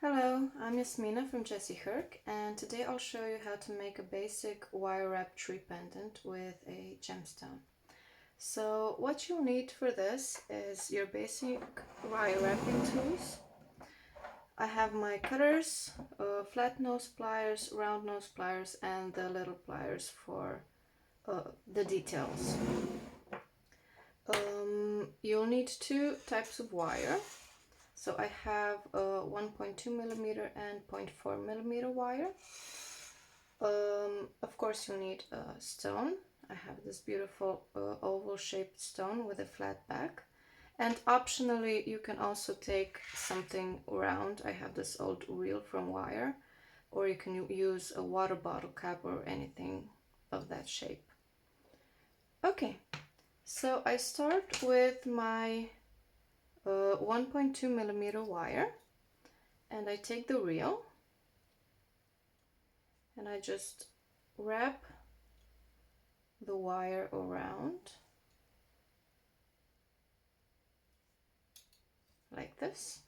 Hello, I'm Yasmina from Jessie Herc, and today I'll show you how to make a basic wire wrap tree pendant with a gemstone. So what you'll need for this is your basic wire wrapping tools. I have my cutters, flat nose pliers, round nose pliers, and the little pliers for the details. You'll need two types of wire. So I have a 1.2 millimeter and 0.4 millimeter wire. Of course you'll need a stone. I have this beautiful oval shaped stone with a flat back. And optionally you can also take something round. I have this old reel from wire, or you can use a water bottle cap or anything of that shape. Okay, so I start with my 1.2 millimeter wire, and I take the reel and I just wrap the wire around like this,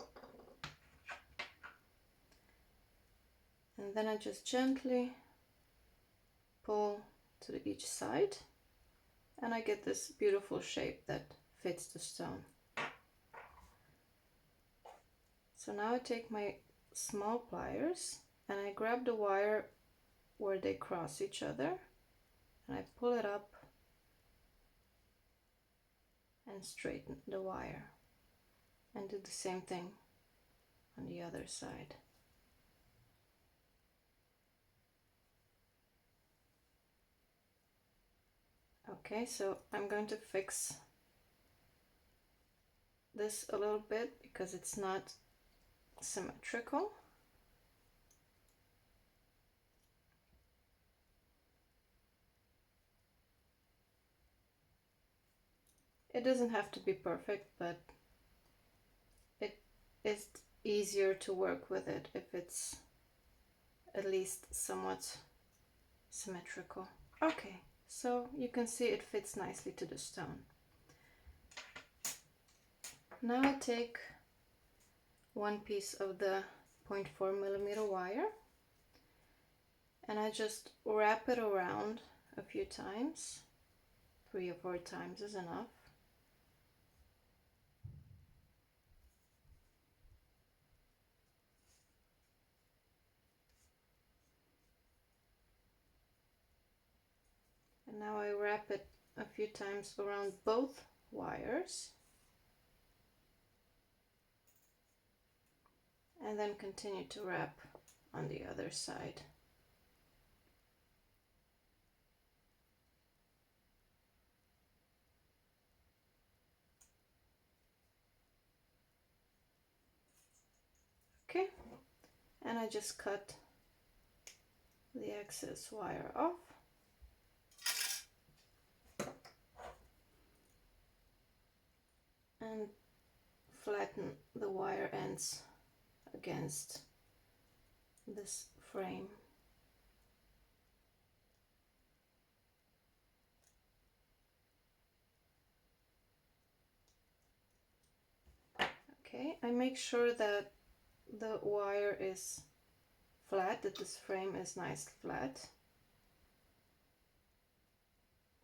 and then I just gently pull to each side and I get this beautiful shape that fits the stone. So now I take my small pliers and I grab the wire where they cross each other and I pull it up and straighten the wire, and do the same thing on the other side. Okay, so I'm going to fix this a little bit because it's not symmetrical. It doesn't have to be perfect, but it is easier to work with it if it's at least somewhat symmetrical. Okay, so you can see it fits nicely to the stone. Now I take one piece of the 0.4 millimeter wire and I just wrap it around a few times. 3 or 4 times is enough. And now I wrap it a few times around both wires, and then continue to wrap on the other side. Okay, and I just cut the excess wire off. And flatten the wire ends against this frame. Okay, I make sure that the wire is flat, that this frame is nice flat.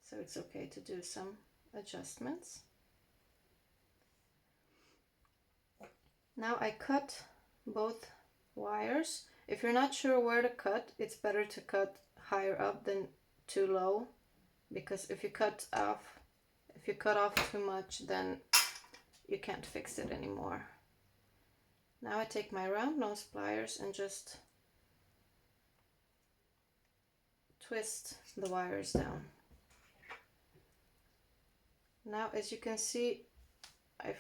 So it's okay to do some adjustments. Now I cut both wires. If you're not sure where to cut, it's better to cut higher up than too low, because if you cut off too much, then you can't fix it anymore. Now I take my round nose pliers and just twist the wires down. Now, as you can see, I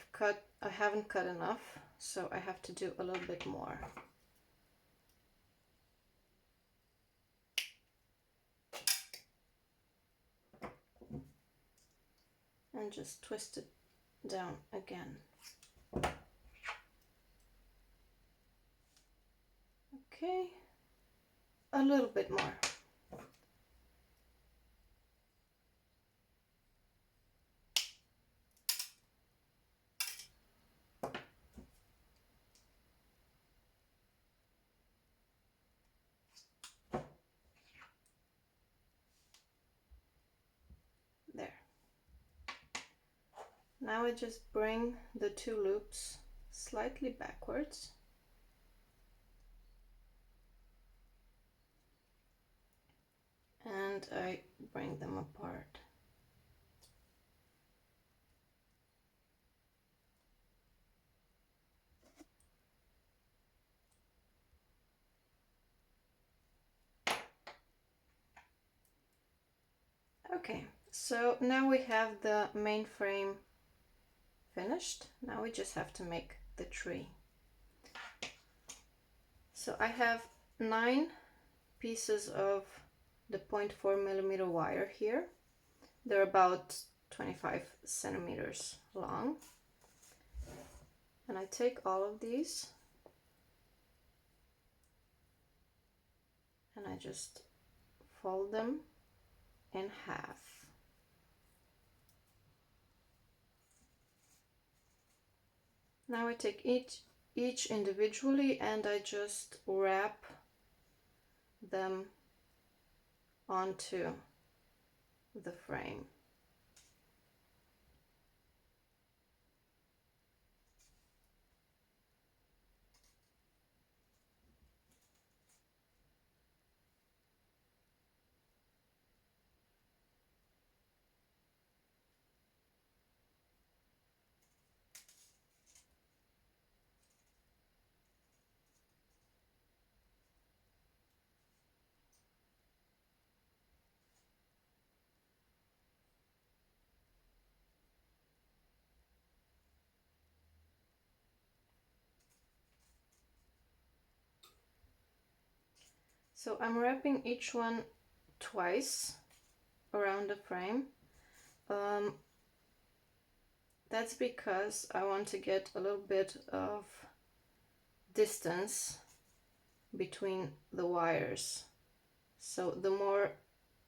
haven't cut enough, so I have to do a little bit more. And just twist it down again. Okay, a little bit more. Now I just bring the two loops slightly backwards. And I bring them apart. Okay, so now we have the main frame finished. Now we just have to make the tree. So I have 9 pieces of the 0.4 millimeter wire here. They're about 25 centimeters long. And I take all of these and I just fold them in half. Now I take each individually and I just wrap them onto the frame. So I'm wrapping each one twice around the frame. That's because I want to get a little bit of distance between the wires. So the more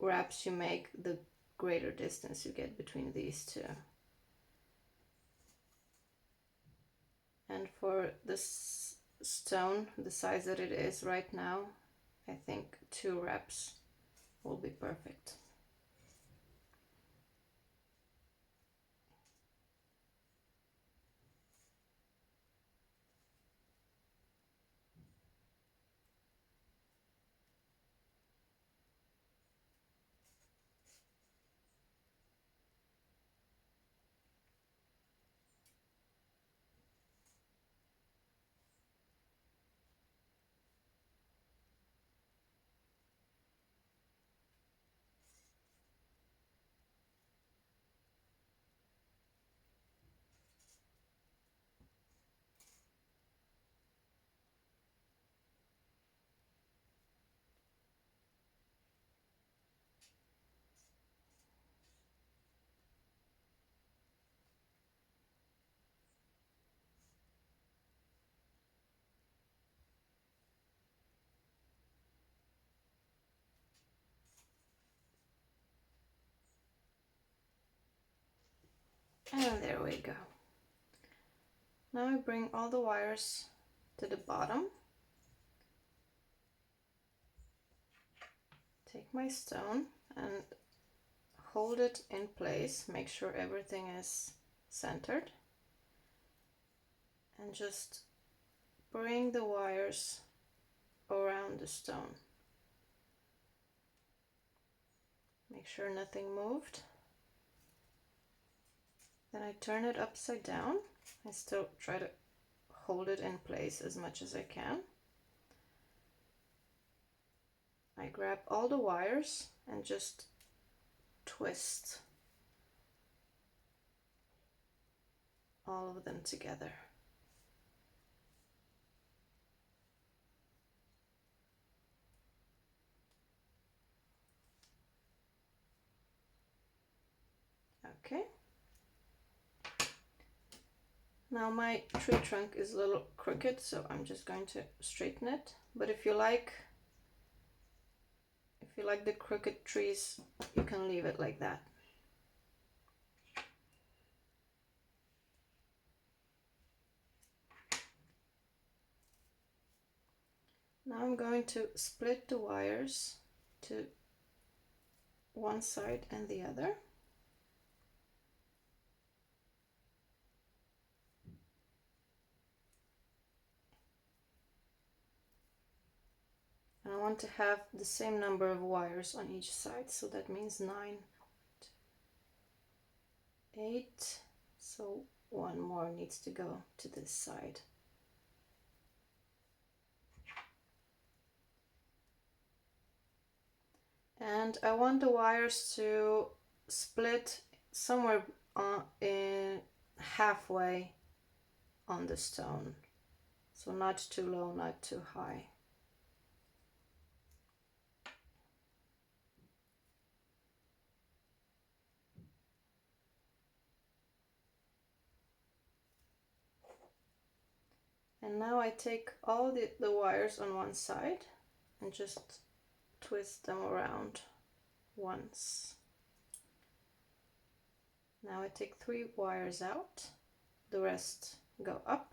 wraps you make, the greater distance you get between these two. And for this stone, the size that it is right now, I think 2 wraps will be perfect. And there we go. Now I bring all the wires to the bottom. Take my stone and hold it in place. Make sure everything is centered. And just bring the wires around the stone. Make sure nothing moved. Then I turn it upside down. I still try to hold it in place as much as I can. I grab all the wires and just twist all of them together. Okay. Now my tree trunk is a little crooked, so I'm just going to straighten it. But if you like the crooked trees, you can leave it like that. Now I'm going to split the wires to one side and the other. want to have the same number of wires on each side, so that means 9, 8, so one more needs to go to this side. And I want the wires to split somewhere in halfway on the stone, so not too low, not too high. And now I take all the wires on one side and just twist them around once. Now I take 3 wires out, the rest go up,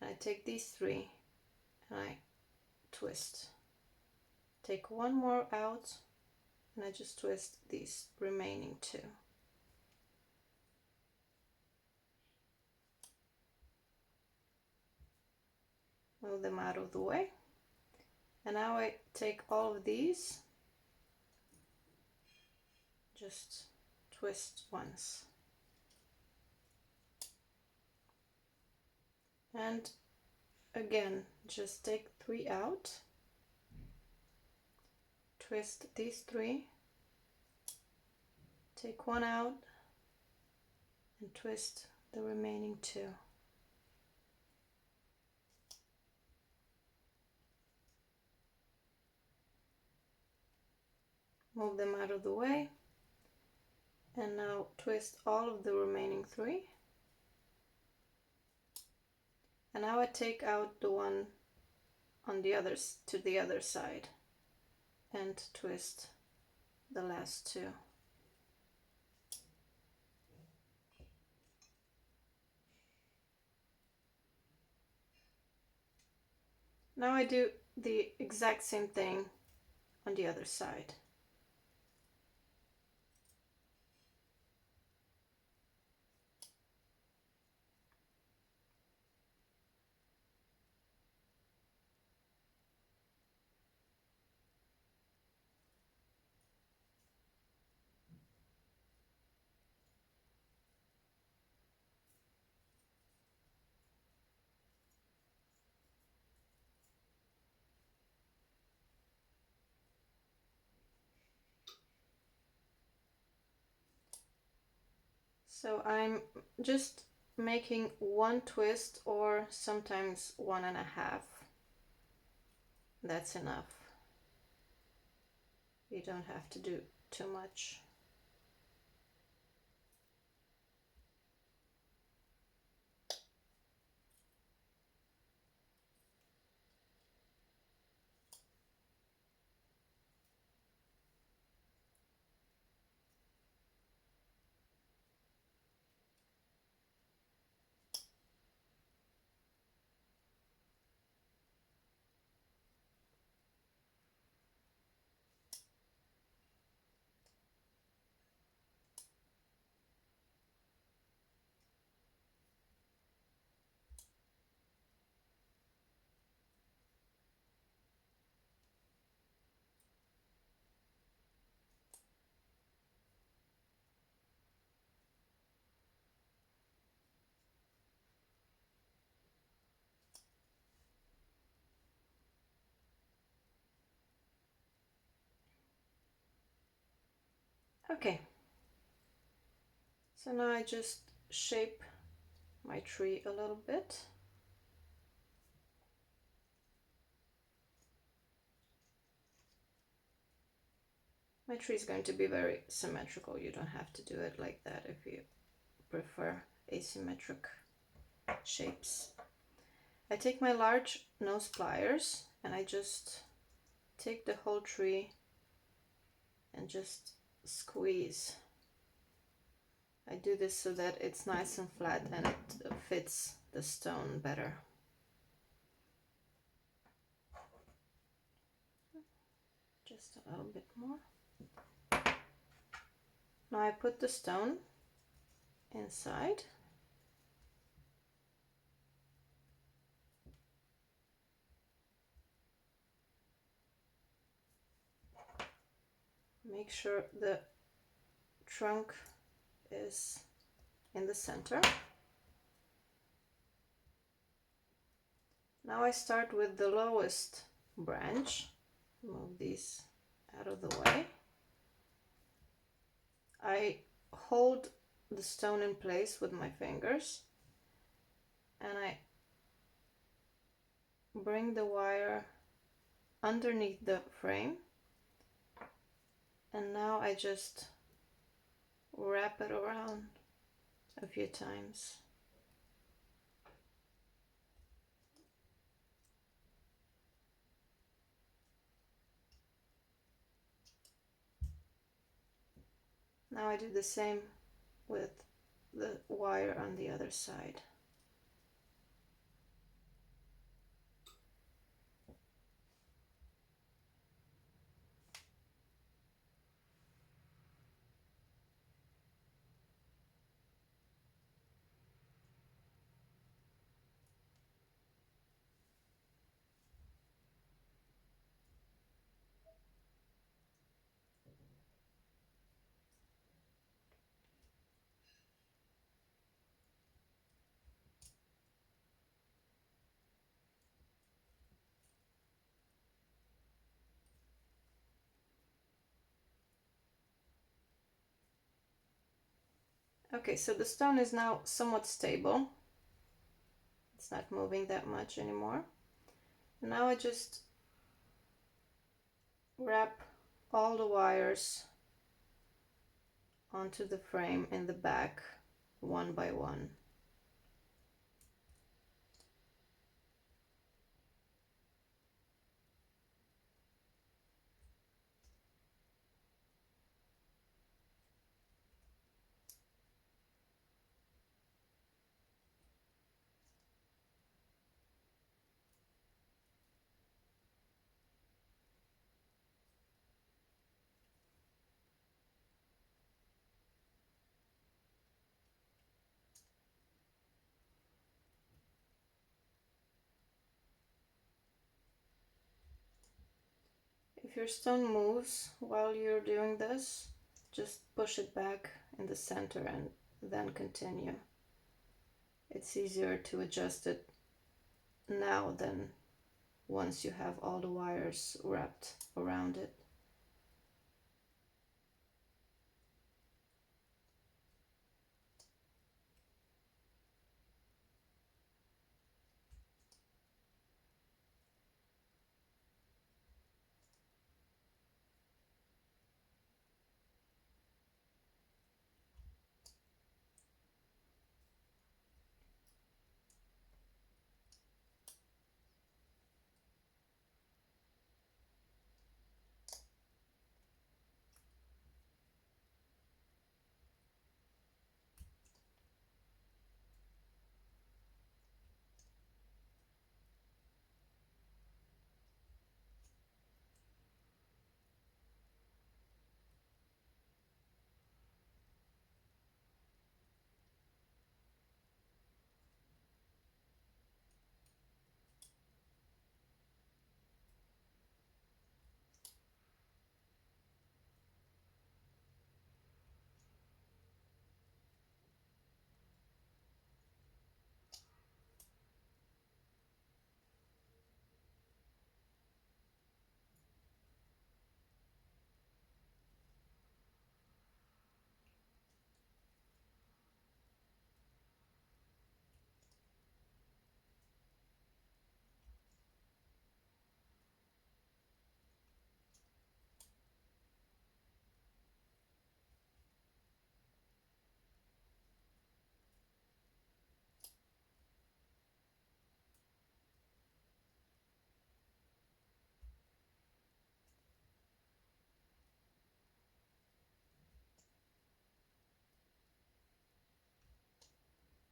and I take these 3 and I twist. Take 1 more out and I just twist these remaining 2. Move them out of the way. And now I take all of these, just twist once. And again, just take 3 out, twist these 3, take 1 out, and twist the remaining 2. Move them out of the way, and now twist all of the remaining 3. And now I take out the one on the others to the other side and twist the last 2. Now I do the exact same thing on the other side. So I'm just making 1 twist, or sometimes 1.5. That's enough. You don't have to do too much. Okay, so now I just shape my tree a little bit. My tree is going to be very symmetrical. You don't have to do it like that if you prefer asymmetric shapes. I take my large nose pliers and I just take the whole tree and just squeeze. I do this so that it's nice and flat and it fits the stone better. Just a little bit more. Now I put the stone inside. Make sure the trunk is in the center. Now I start with the lowest branch. Move these out of the way. I hold the stone in place with my fingers and I bring the wire underneath the frame, and now I just wrap it around a few times. Now I do the same with the wire on the other side. Okay, so the stone is now somewhat stable. It's not moving that much anymore. Now I just wrap all the wires onto the frame in the back, one by one. If your stone moves while you're doing this, just push it back in the center and then continue. It's easier to adjust it now than once you have all the wires wrapped around it.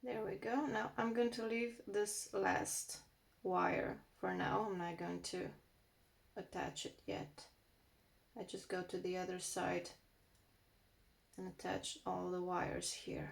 There we go. Now I'm going to leave this last wire for now. I'm not going to attach it yet. I just go to the other side and attach all the wires here.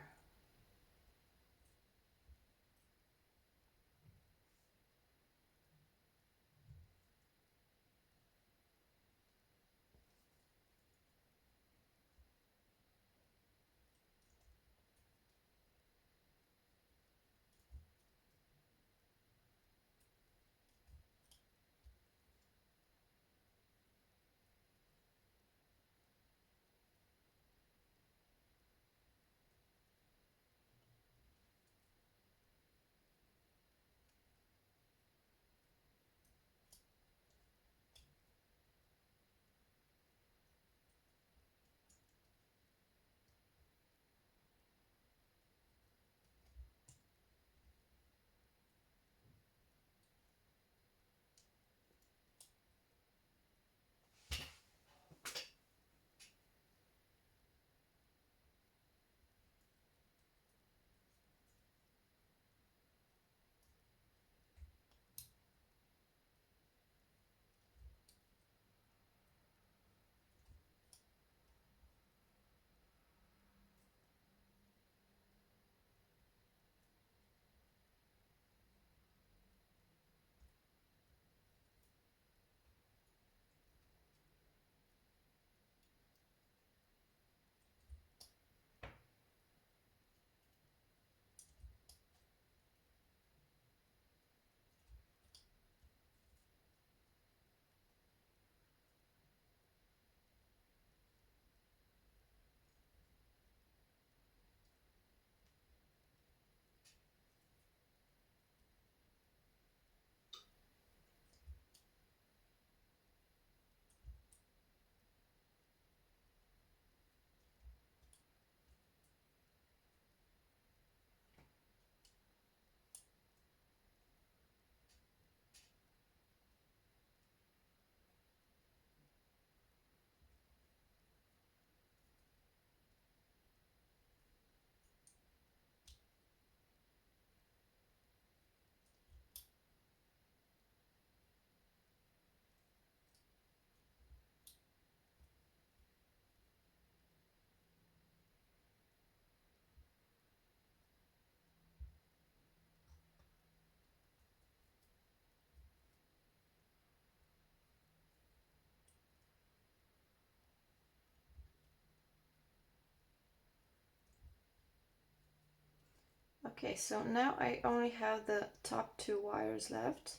Okay, so now I only have the top two wires left,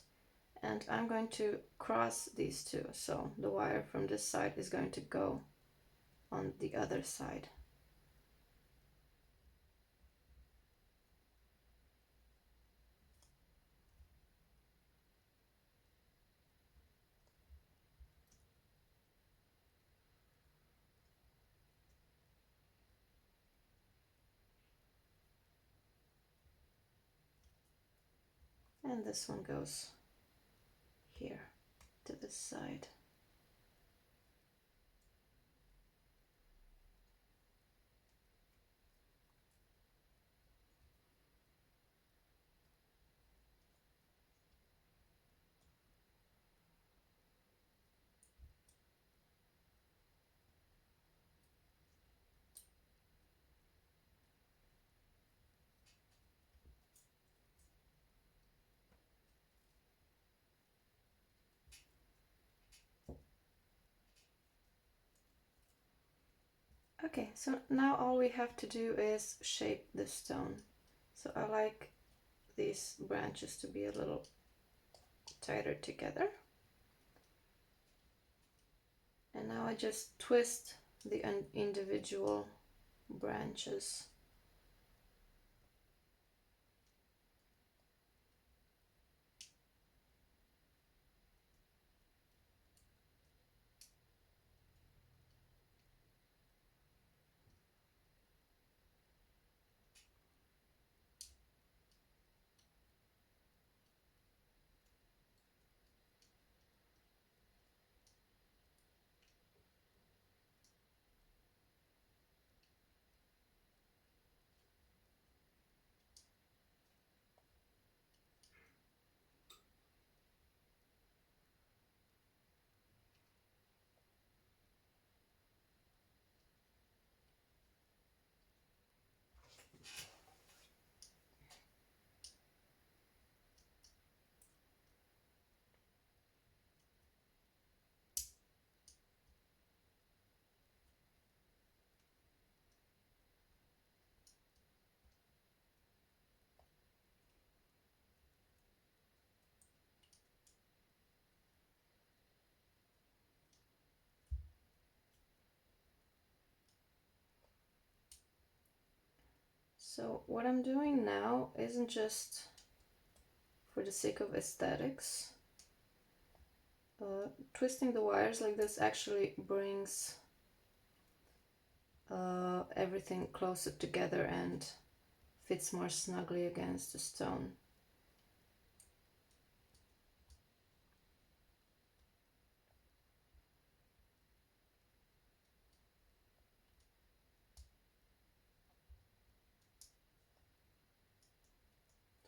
and I'm going to cross these two. So the wire from this side is going to go on the other side. And this one goes here to this side. Okay, so now all we have to do is shape the stone. So I like these branches to be a little tighter together. And now I just twist the individual branches. So what I'm doing now isn't just for the sake of aesthetics. Twisting the wires like this actually brings everything closer together and fits more snugly against the stone.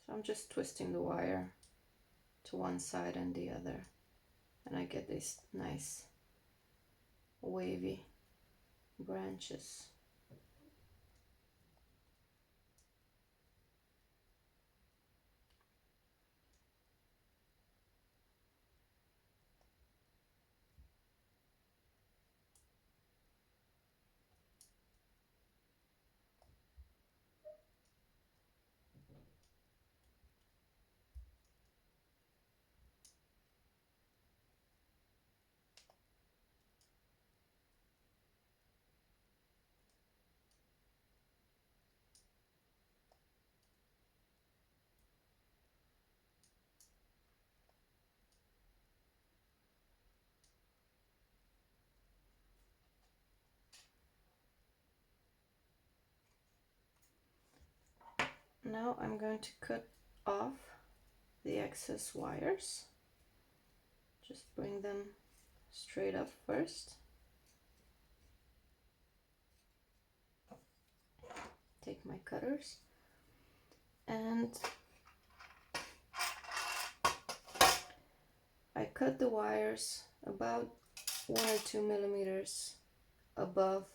So I'm just twisting the wire to one side and the other, and I get these nice wavy branches. Now I'm going to cut off the excess wires. Just bring them straight up first. Take my cutters and I cut the wires about 1 or 2 millimeters above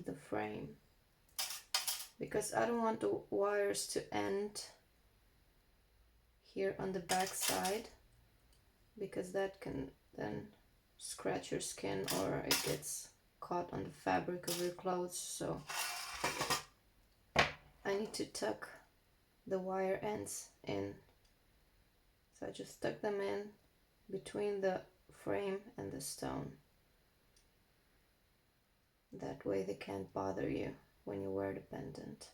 the frame, because I don't want the wires to end here on the back side, because that can then scratch your skin or it gets caught on the fabric of your clothes. So I need to tuck the wire ends in. So I just stuck them in between the frame and the stone. That way they can't bother you when you wear the pendant.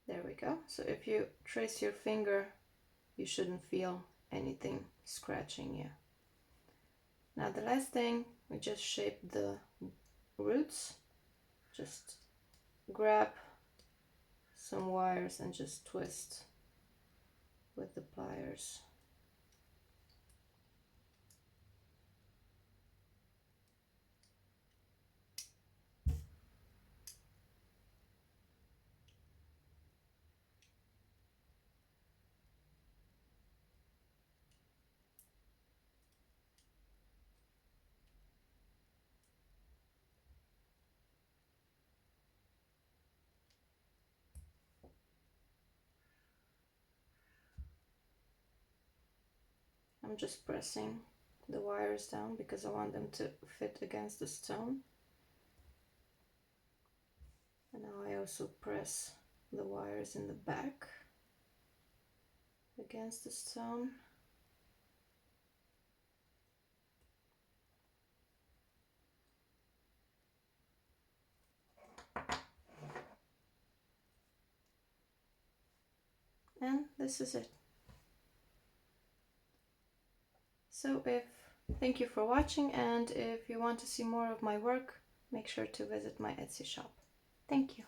There we go. So if you trace your finger, you shouldn't feel anything scratching you. Now the last thing, we just shape the roots. Just grab some wires and just twist with the pliers. I'm just pressing the wires down because I want them to fit against the stone. And now I also press the wires in the back against the stone. And this is it. So thank you for watching, and if you want to see more of my work, make sure to visit my Etsy shop. Thank you.